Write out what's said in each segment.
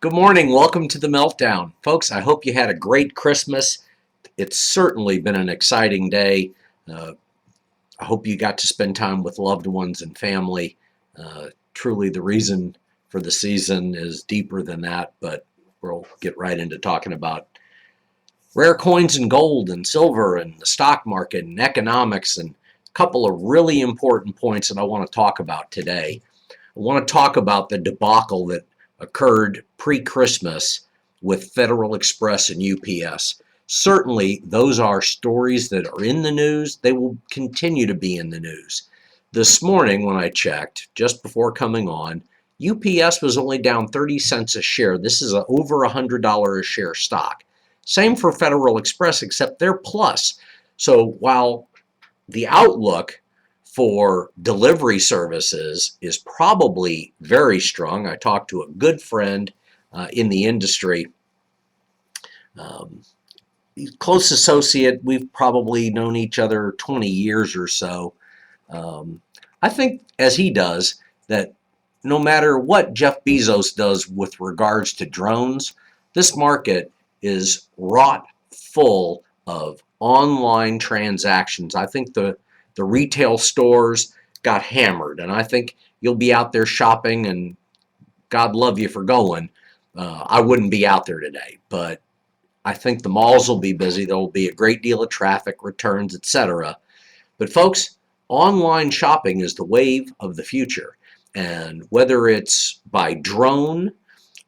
Good morning. Welcome to the Meltdown. Folks, I hope you had a great Christmas. It's certainly been an exciting day. Uh, I hope you got to spend time with loved ones and family. Truly, the reason for the season is deeper than that, but we'll get right into talking about rare coins and gold and silver and the stock market and economics and a couple of really important points that I want to talk about today. I want to talk about the debacle that occurred pre-Christmas with Federal Express and UPS. Certainly, those are stories that are in the news. They will continue to be in the news. This morning, when I checked, just before coming on, UPS was only down 30 cents a share. This is over $100 a share stock. Same for Federal Express, except they're plus. So while the outlook for delivery services is probably very strong. I talked to a good friend in the industry, close associate. We've probably known each other 20 years or so. I think, as he does, that no matter what Jeff Bezos does with regards to drones, this market is wrought full of online transactions. I think the retail stores got hammered, and I think you'll be out there shopping, and God love you for going. I wouldn't be out there today, but I think the malls will be busy. There will be a great deal of traffic, returns, etc. But folks, online shopping is the wave of the future, and whether it's by drone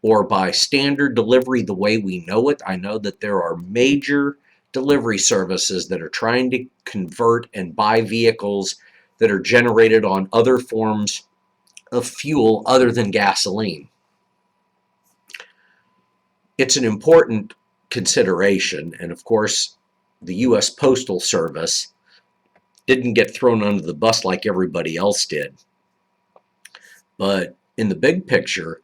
or by standard delivery the way we know it, I know that there are major delivery services that are trying to convert and buy vehicles that are generated on other forms of fuel other than gasoline. It's an important consideration, and of course, the U.S. Postal Service didn't get thrown under the bus like everybody else did. But in the big picture,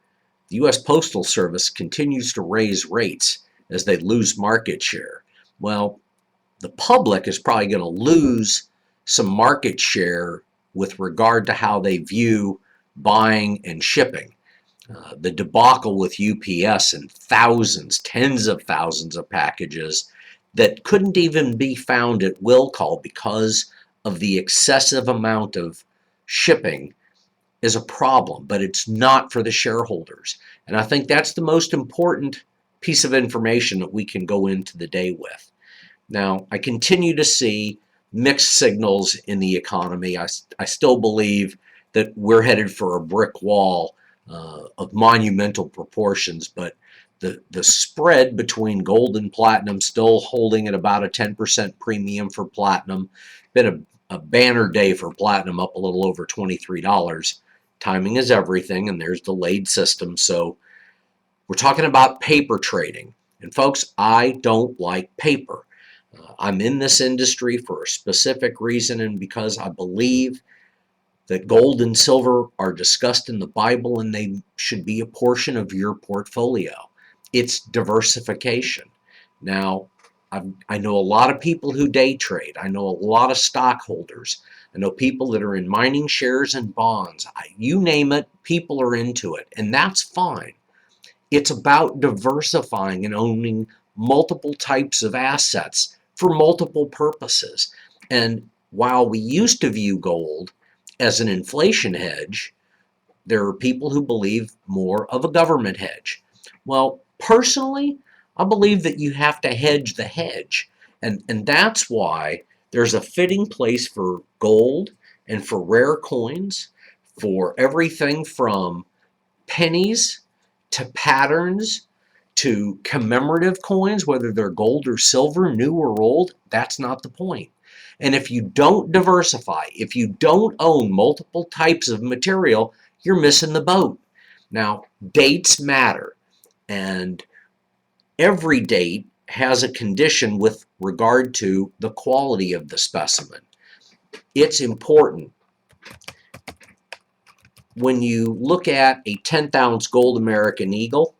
the U.S. Postal Service continues to raise rates as they lose market share. Well, the public is probably going to lose some market share with regard to how they view buying and shipping. The debacle with UPS and thousands, tens of thousands of packages that couldn't even be found at will call because of the excessive amount of shipping is a problem, but it's not for the shareholders. And I think that's the most important piece of information that we can go into the day with. Now, I continue to see mixed signals in the economy. I still believe that we're headed for a brick wall of monumental proportions, but the spread between gold and platinum still holding at about a 10% premium for platinum. Been a banner day for platinum, up a little over $23. Timing is everything, and there's delayed systems. So we're talking about paper trading. And folks, I don't like paper. I'm in this industry for a specific reason, and because I believe that gold and silver are discussed in the Bible and they should be a portion of your portfolio. It's diversification. Now, I know a lot of people who day trade. I know a lot of stockholders. I know people that are in mining shares and bonds. You name it, people are into it, and that's fine. It's about diversifying and owning multiple types of assets for multiple purposes. And while we used to view gold as an inflation hedge, there are people who believe more of a government hedge. Well, personally, I believe that you have to hedge the hedge. And that's why there's a fitting place for gold and for rare coins, for everything from pennies to patterns to commemorative coins, whether they're gold or silver, new or old. That's not the point. And if you don't diversify, if you don't own multiple types of material, you're missing the boat. Now, dates matter, and every date has a condition with regard to the quality of the specimen. It's important. When you look at a 10th ounce gold American Eagle,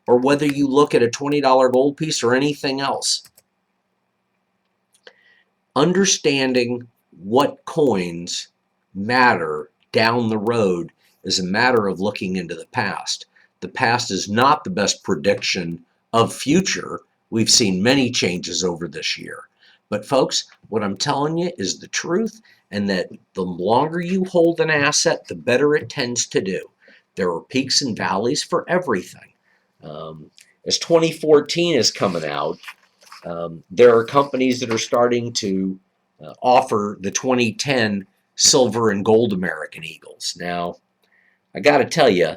or whether you look at a $20 gold piece or anything else, understanding what coins matter down the road is a matter of looking into the past. the past is not the best prediction of future. We've seen many changes over this year. But folks, what I'm telling you is the truth, and that the longer you hold an asset, the better it tends to do. There are peaks and valleys for everything. As 2014 is coming out, there are companies that are starting to offer the 2010 silver and gold American Eagles. Now, I got to tell you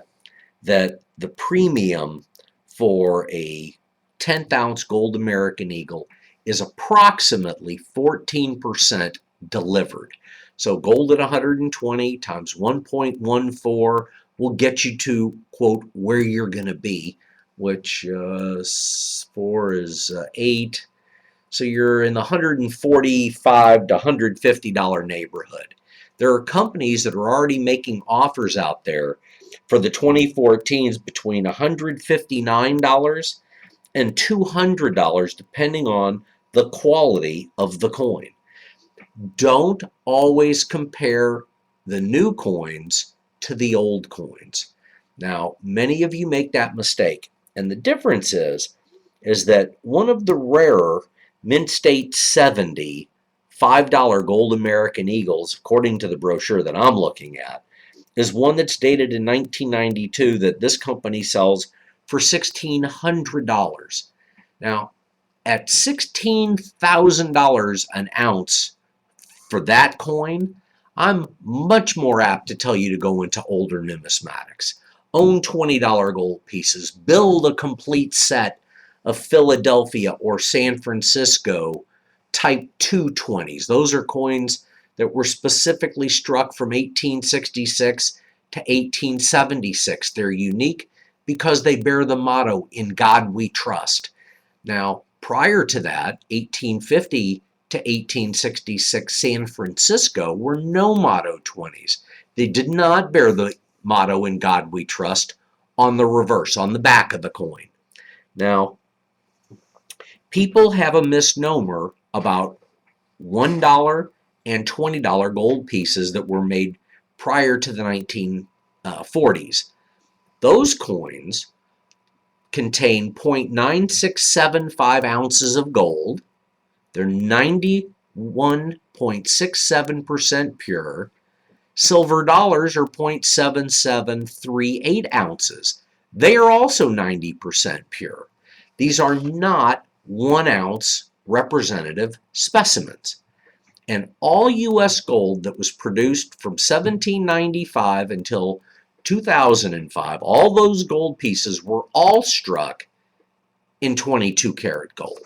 that the premium for a 10th ounce gold American Eagle is approximately 14% delivered. So gold at 120 times 1.14 will get you to, quote, where you're going to be, which 4 is 8. So you're in the $145 to $150 neighborhood. There are companies that are already making offers out there for the 2014s between $159 and $200, depending on the quality of the coin. Don't always compare the new coins to the old coins. Now, many of you make that mistake, and the difference is that one of the rarer Mint State 70 $5 gold American Eagles, according to the brochure that I'm looking at, is one that's dated in 1992 that this company sells for $1,600. Now, at $16,000 an ounce for that coin, I'm much more apt to tell you to go into older numismatics. Own $20 gold pieces. Build a complete set of Philadelphia or San Francisco type 220s. Those are coins that were specifically struck from 1866 to 1876. They're unique because they bear the motto, "In God We Trust." Now, prior to that, 1850 to 1866 San Francisco were no motto 20s. They did not bear the motto, "In God We Trust," on the reverse, on the back of the coin. Now, people have a misnomer about $1 and $20 gold pieces that were made prior to the 1940s. Those coins contain 0.9675 ounces of gold. They're 91.67% pure. Silver dollars are 0.7738 ounces. They are also 90% pure. These are not 1 ounce representative specimens. And all U.S. gold that was produced from 1795 until 2005, all those gold pieces were all struck in 22 karat gold.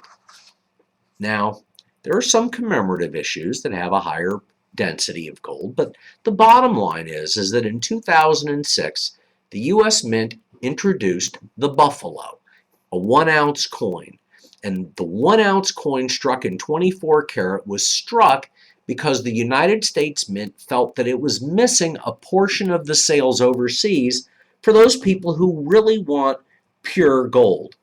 Now, there are some commemorative issues that have a higher density of gold, but the bottom line is that in 2006, the U.S. Mint introduced the Buffalo, a 1 ounce coin. And the 1 ounce coin struck in 24 karat was struck because the United States Mint felt that it was missing a portion of the sales overseas for those people who really want pure gold.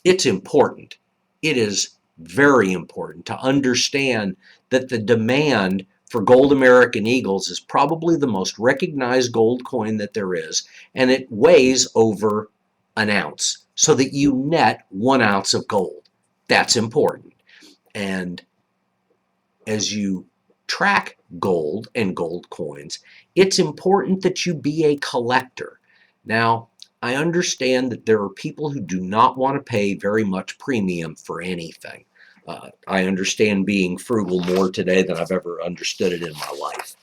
It's important. It is very important to understand that the demand for gold American Eagles is probably the most recognized gold coin that there is, and it weighs over an ounce, so that you net 1 ounce of gold. That's important. And as you track gold and gold coins, it's important that you be a collector. Now, I understand that there are people who do not want to pay very much premium for anything. I understand being frugal more today than I've ever understood it in my life.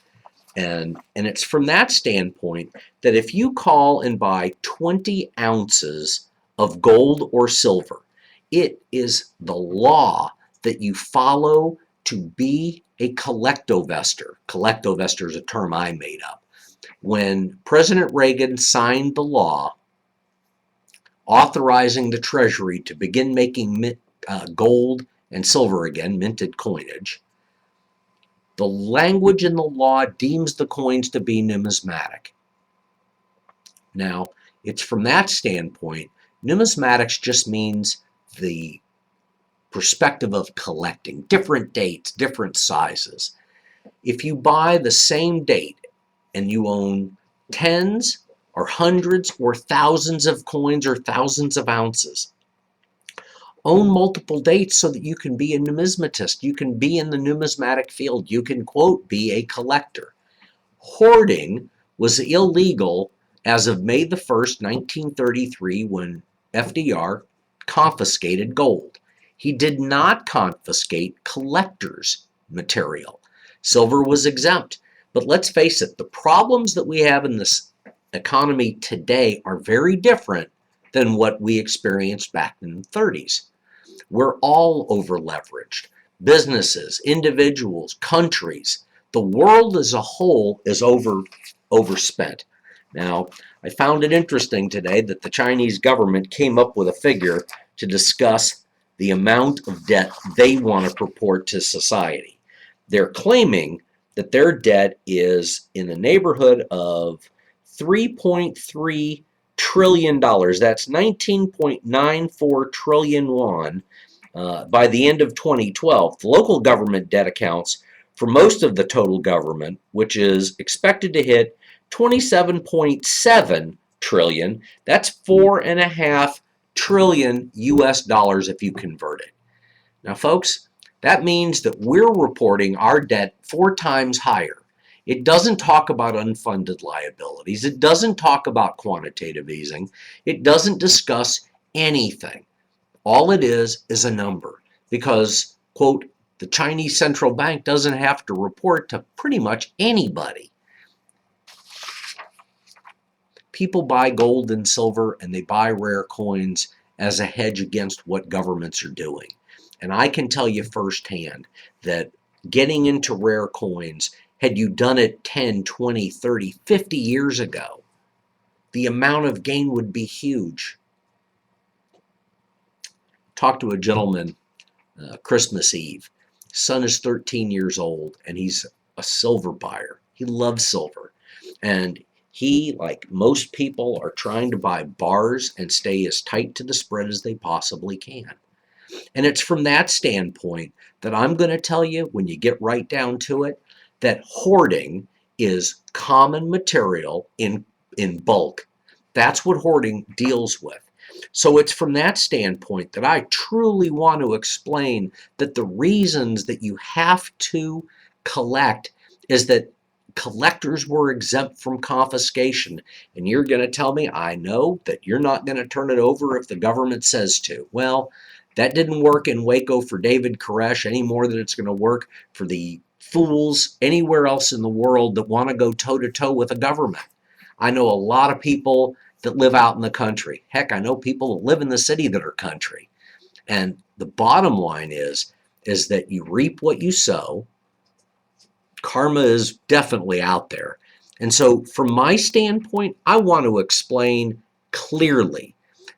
And it's from that standpoint that if you call and buy 20 ounces of gold or silver, it is the law that you follow to be a collectovestor. Collectovestor is a term I made up. When President Reagan signed the law authorizing the Treasury to begin making gold and silver again, minted coinage, the language in the law deems the coins to be numismatic. Now, it's from that standpoint, numismatics just means the perspective of collecting, different dates, different sizes. If you buy the same date and you own 10s or hundreds or thousands of coins or thousands of ounces. Own multiple dates so that you can be a numismatist. You can be in the numismatic field. You can, quote, be a collector. Hoarding was illegal as of May the 1st, 1933, when FDR confiscated gold. He did not confiscate collectors' material. Silver was exempt. But let's face it, the problems that we have in this economy today are very different than what we experienced back in the 30s. We're all over leveraged. Businesses, individuals, countries, the world as a whole is overspent. Now, I found it interesting today that the Chinese government came up with a figure to discuss the amount of debt they want to purport to society. They're claiming that their debt is in the neighborhood of $3.3 trillion. That's 19.94 trillion won by the end of 2012. The local government debt accounts for most of the total government, which is expected to hit 27.7 trillion. That's 4.5 trillion US dollars if you convert it. Now, folks, that means that we're reporting our debt 4 times higher. It doesn't talk about unfunded liabilities. It doesn't talk about quantitative easing. It doesn't discuss anything. All it is a number because, quote, the Chinese central bank doesn't have to report to pretty much anybody. People buy gold and silver and they buy rare coins as a hedge against what governments are doing. And I can tell you firsthand that getting into rare coins, had you done it 10, 20, 30, 50 years ago, the amount of gain would be huge. Talked to a gentleman Christmas Eve. His son is 13 years old and he's a silver buyer. He loves silver. And he, like most people, are trying to buy bars and stay as tight to the spread as they possibly can. And it's from that standpoint that I'm going to tell you, when you get right down to it, that hoarding is common material in bulk. That's what hoarding deals with. So it's from that standpoint that I truly want to explain that the reasons that you have to collect is that collectors were exempt from confiscation. And you're going to tell me, I know that you're not going to turn it over if the government says to. Well, that didn't work in Waco for David Koresh any more than it's going to work for the fools anywhere else in the world that want to go toe-to-toe with a government. I know a lot of people that live out in the country. Heck, I know people that live in the city that are country. And the bottom line is that you reap what you sow. Karma is definitely out there. And so from my standpoint, I want to explain clearly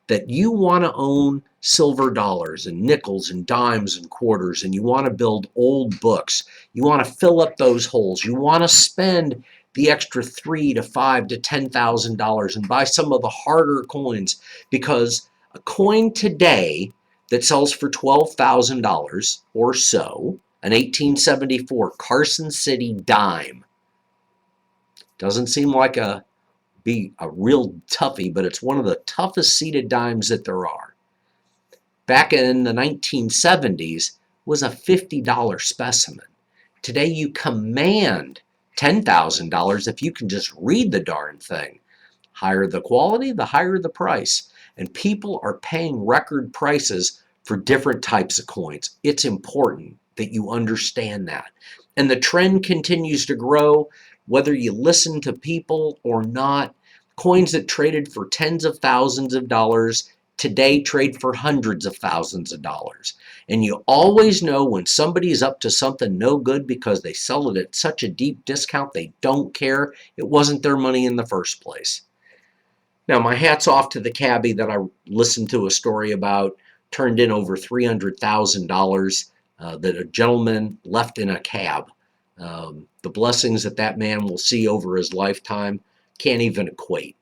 that you want to own silver dollars and nickels and dimes and quarters, and you want to build old books. You want to fill up those holes. You want to spend the extra $3,000 to $5,000 to $10,000 and buy some of the harder coins, because a coin today that sells for $12,000 or so, an 1874 Carson City dime, doesn't seem like be a real toughie, but it's one of the toughest seated dimes that there are. Back in the 1970s was a $50 specimen. Today you command $10,000 if you can just read the darn thing. Higher the quality, the higher the price. And people are paying record prices for different types of coins. It's important that you understand that. And the trend continues to grow, whether you listen to people or not. Coins that traded for tens of thousands of dollars today trade for hundreds of thousands of dollars. And you always know when somebody is up to something no good because they sell it at such a deep discount they don't care. It wasn't their money in the first place. Now, my hat's off to the cabbie that I listened to a story about, turned in over $300,000 that a gentleman left in a cab. The blessings that man will see over his lifetime can't even equate.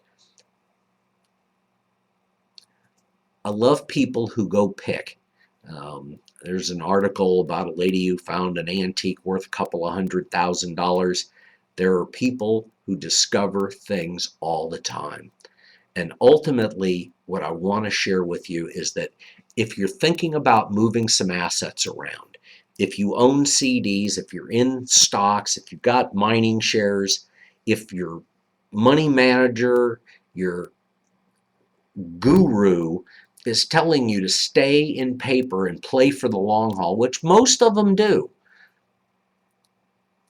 I love people who go pick. There's an article about a lady who found an antique worth a couple of $100,000. There are people who discover things all the time. And ultimately, what I want to share with you is that if you're thinking about moving some assets around, if you own CDs, if you're in stocks, if you've got mining shares, if your money manager, your guru is telling you to stay in paper and play for the long haul, which most of them do,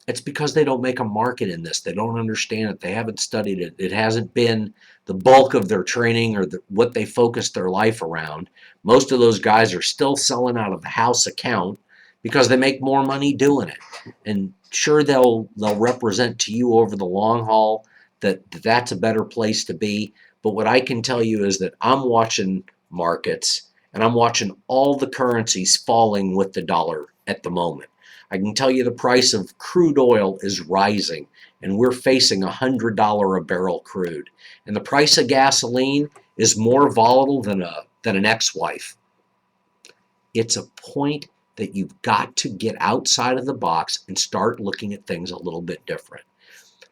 it's because they don't make a market in this. They don't understand it. They haven't studied it. It hasn't been the bulk of their training or what they focus their life around. Most of those guys are still selling out of the house account because they make more money doing it. And sure, they'll represent to you over the long haul that that's a better place to be. But what I can tell you is that I'm watching markets and I'm watching all the currencies falling with the dollar at the moment. I can tell you the price of crude oil is rising, and we're facing $100 a barrel crude. And the price of gasoline is more volatile than an ex-wife. It's a point that you've got to get outside of the box and start looking at things a little bit different.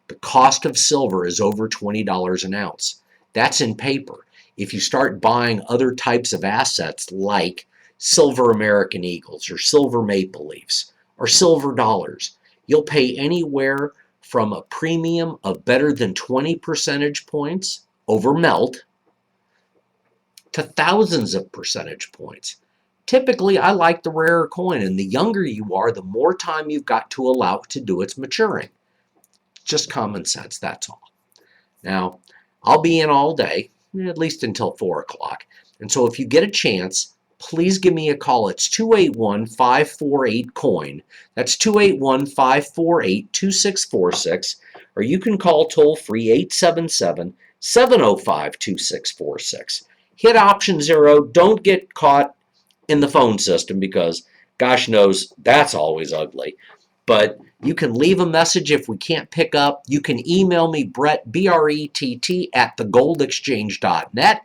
The cost of silver is over $20 an ounce. That's in paper. If you start buying other types of assets like silver American Eagles or silver Maple Leafs, or silver dollars, you'll pay anywhere from a premium of better than 20 percentage points over melt to thousands of percentage points. Typically, I like the rarer coin, and the younger you are, the more time you've got to allow it to do its maturing. Just common sense, that's all. Now, I'll be in all day, at least until 4 o'clock. And so if you get a chance, please give me a call. It's 281-548-COIN. That's 281-548-2646. Or you can call toll-free 877-705-2646. Hit option 0. Don't get caught in the phone system because, gosh knows, that's always ugly. But you can leave a message if we can't pick up. You can email me, Brett, BRETT, at thegoldexchange.net.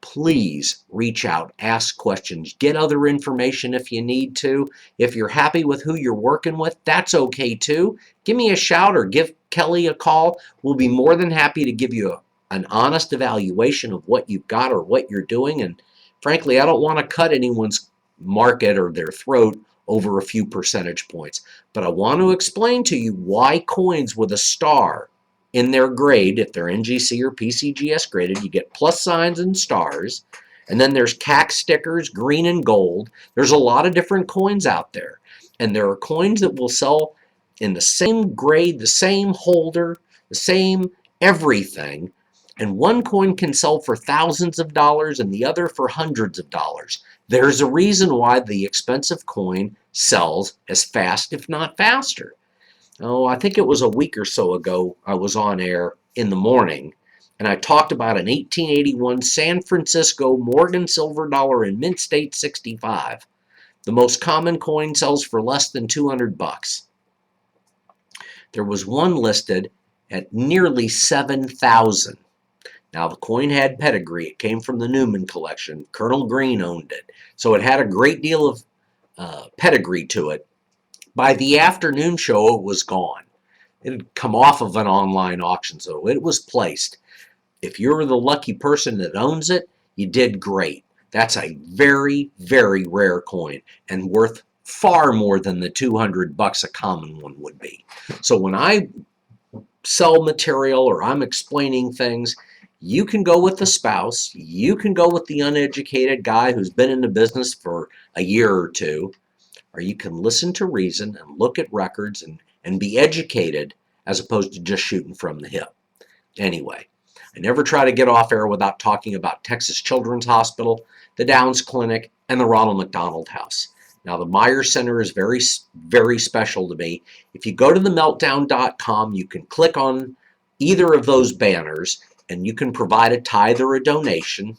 Please reach out, ask questions, get other information if you need to. If you're happy with who you're working with, that's okay too. Give me a shout or give Kelly a call. We'll be more than happy to give you an honest evaluation of what you've got or what you're doing. And frankly, I don't want to cut anyone's market or their throat over a few percentage points. But I want to explain to you why coins with a star in their grade, if they're NGC or PCGS graded, you get plus signs and stars. And then there's CAC stickers, green and gold. There's a lot of different coins out there. And there are coins that will sell in the same grade, the same holder, the same everything. And one coin can sell for thousands of dollars and the other for hundreds of dollars. There's a reason why the expensive coin sells as fast, if not faster. Oh, I think it was a week or so ago I was on air in the morning, and I talked about an 1881 San Francisco Morgan silver dollar in mint state 65. The most common coin sells for less than $200. There was one listed at nearly $7,000. Now, the coin had pedigree. It came from the Newman collection. Colonel Green owned it. So it had a great deal of pedigree to it. By the afternoon show, it was gone. It had come off of an online auction, so it was placed. If you're the lucky person that owns it, you did great. That's a very, very rare coin and worth far more than the $200 a common one would be. So when I sell material or I'm explaining things, you can go with the spouse, you can go with the uneducated guy who's been in the business for a year or two, or you can listen to reason and look at records and be educated as opposed to just shooting from the hip. Anyway, I never try to get off air without talking about Texas Children's Hospital, the Downs Clinic, and the Ronald McDonald House. Now, the Myers Center is very, very special to me. If you go to themeltdown.com, you can click on either of those banners, and you can provide a tithe or a donation.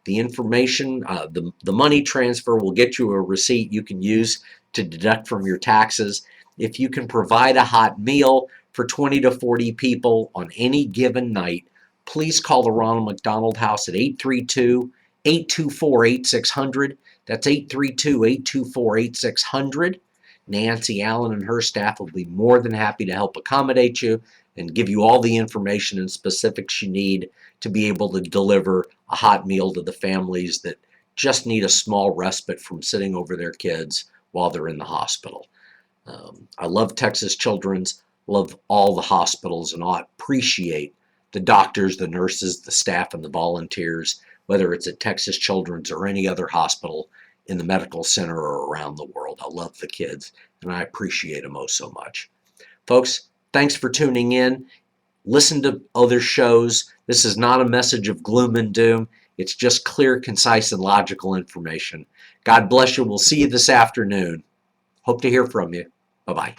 The information, the money transfer will get you a receipt you can use to deduct from your taxes. If you can provide a hot meal for 20 to 40 people on any given night, please call the Ronald McDonald House at 832-824-8600. That's 832-824-8600. Nancy Allen and her staff will be more than happy to help accommodate you and give you all the information and specifics you need to be able to deliver a hot meal to the families that just need a small respite from sitting over their kids while they're in the hospital. I love Texas Children's, love all the hospitals, and I appreciate the doctors, the nurses, the staff, and the volunteers, whether it's at Texas Children's or any other hospital in the medical center or around the world. I love the kids, and I appreciate them oh so much. Folks, thanks for tuning in. Listen to other shows. This is not a message of gloom and doom. It's just clear, concise, and logical information. God bless you. We'll see you this afternoon. Hope to hear from you. Bye-bye.